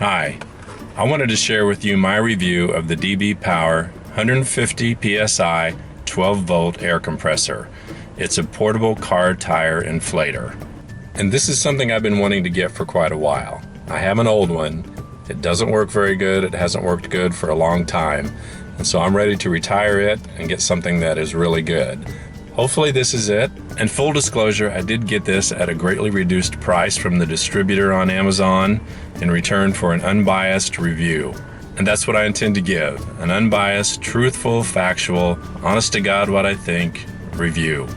Hi, I wanted to share with you my review of the DBPOWER 150 PSI 12-volt air compressor. It's a portable car tire inflator. And this is something I've been wanting to get for quite a while. I have an old one. It doesn't work very good. It hasn't worked good for a long time. And so I'm ready to retire it and get something that is really good. Hopefully this is it. And full disclosure, I did get this at a greatly reduced price from the distributor on Amazon in return for an unbiased review. And that's what I intend to give, an unbiased, truthful, factual, honest to God what I think review.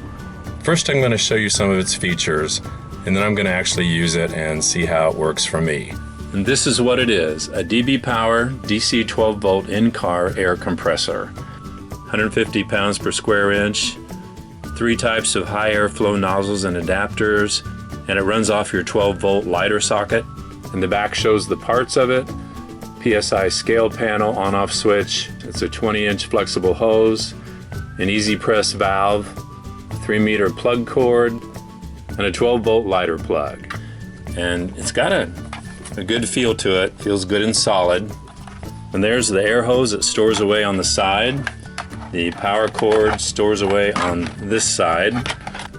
First I'm going to show you some of its features, and then I'm going to actually use it and see how it works for me. And this is what it is, a DBPOWER DC 12-volt in-car air compressor. 150 pounds per square inch, 3 types of high airflow nozzles and adapters, and it runs off your 12-volt lighter socket. And the back shows the parts of it. PSI scale panel, on-off switch. It's a 20-inch flexible hose, an easy press valve, 3-meter plug cord, and a 12-volt lighter plug. And it's got a good feel to it. Feels good and solid. And there's the air hose that stores away on the side. The power cord stores away on this side,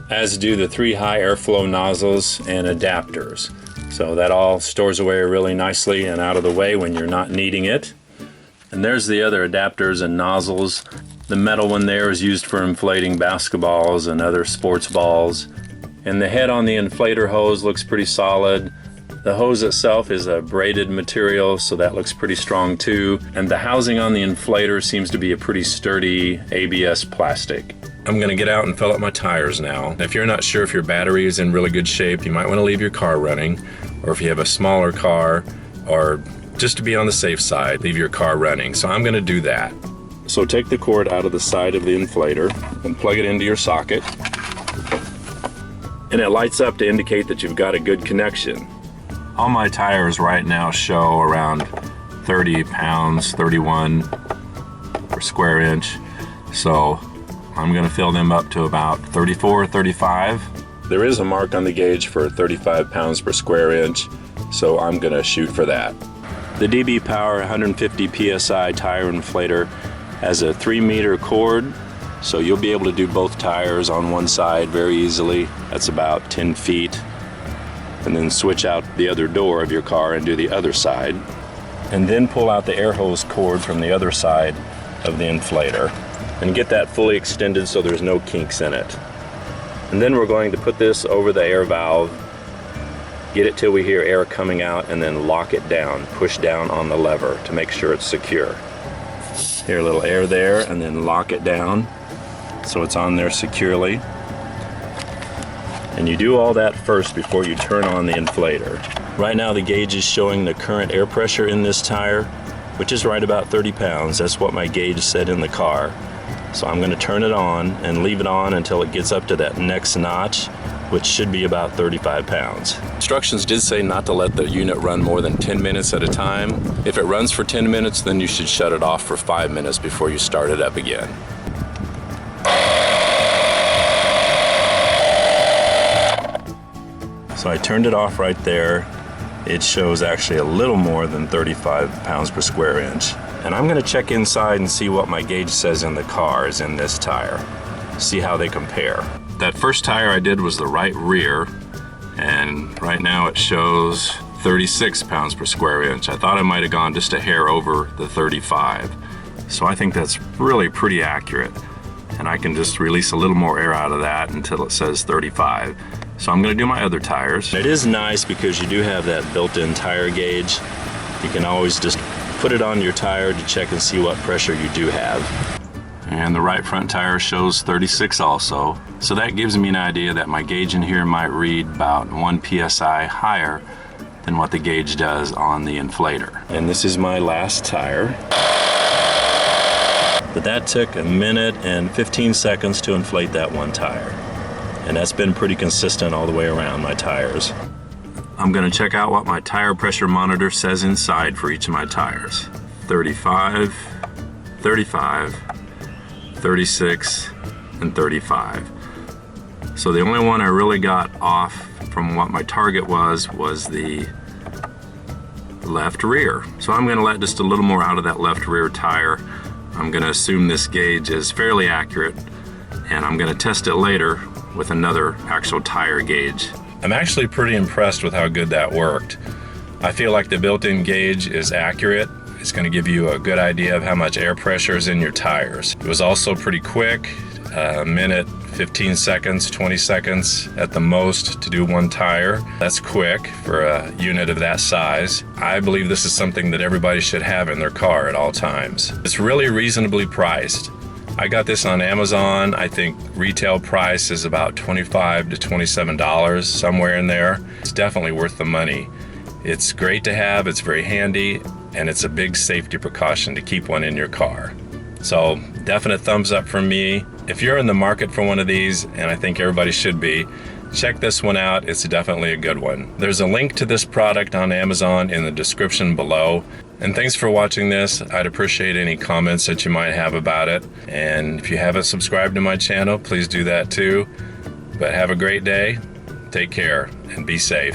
as do the 3 high airflow nozzles and adapters. So that all stores away really nicely and out of the way when you're not needing it. And there's the other adapters and nozzles. The metal one there is used for inflating basketballs and other sports balls. And the head on the inflator hose looks pretty solid. The hose itself is a braided material, so that looks pretty strong too. And the housing on the inflator seems to be a pretty sturdy ABS plastic. I'm gonna get out and fill up my tires now. If you're not sure if your battery is in really good shape, you might wanna leave your car running, or if you have a smaller car, or just to be on the safe side, leave your car running. So I'm gonna do that. So take the cord out of the side of the inflator and plug it into your socket. And it lights up to indicate that you've got a good connection. All my tires right now show around 30 pounds, 31 per square inch. So I'm gonna fill them up to about 34, 35. There is a mark on the gauge for 35 pounds per square inch, so I'm gonna shoot for that. The DBPOWER 150 PSI tire inflator has a 3-meter cord, so you'll be able to do both tires on one side very easily. That's about 10 feet. And then switch out the other door of your car and do the other side. And then pull out the air hose cord from the other side of the inflator and get that fully extended so there's no kinks in it. And then we're going to put this over the air valve, get it till we hear air coming out, and then lock it down, push down on the lever to make sure it's secure. Hear a little air there, and then lock it down so it's on there securely. And you do all that first before you turn on the inflator. Right now the gauge is showing the current air pressure in this tire, which is right about 30 pounds. That's what my gauge said in the car. So I'm gonna turn it on and leave it on until it gets up to that next notch, which should be about 35 pounds. Instructions did say not to let the unit run more than 10 minutes at a time. If it runs for 10 minutes, then you should shut it off for 5 minutes before you start it up again. So I turned it off right there. It shows actually a little more than 35 pounds per square inch. And I'm gonna check inside and see what my gauge says in the car is in this tire. See how they compare. That first tire I did was the right rear, and right now it shows 36 pounds per square inch. I thought I might have gone just a hair over the 35. So I think that's really pretty accurate. And I can just release a little more air out of that until it says 35. So I'm gonna do my other tires. It is nice because you do have that built-in tire gauge. You can always just put it on your tire to check and see what pressure you do have. And the right front tire shows 36 also. So that gives me an idea that my gauge in here might read about 1 PSI higher than what the gauge does on the inflator. And this is my last tire. But that took 1 minute and 15 seconds to inflate that one tire. And that's been pretty consistent all the way around my tires. I'm gonna check out what my tire pressure monitor says inside for each of my tires. 35, 35, 36, and 35. So the only one I really got off from what my target was the left rear. So I'm going to let just a little more out of that left rear tire. I'm going to assume this gauge is fairly accurate, and I'm going to test it later with another actual tire gauge. I'm actually pretty impressed with how good that worked. I feel like the built-in gauge is accurate. It's going to give you a good idea of how much air pressure is in your tires. It was also pretty quick, a minute, 15 seconds, 20 seconds at the most to do one tire. That's quick for a unit of that size. I believe this is something that everybody should have in their car at all times. It's really reasonably priced. I got this on Amazon. I think retail price is about $25 to $27, somewhere in there. It's definitely worth the money. It's great to have, it's very handy, and it's a big safety precaution to keep one in your car. So definite thumbs up from me. If you're in the market for one of these, and I think everybody should be, check this one out. It's definitely a good one. There's a link to this product on Amazon in the description below. And thanks for watching this. I'd appreciate any comments that you might have about it. And if you haven't subscribed to my channel, please do that too. But have a great day, take care, and be safe.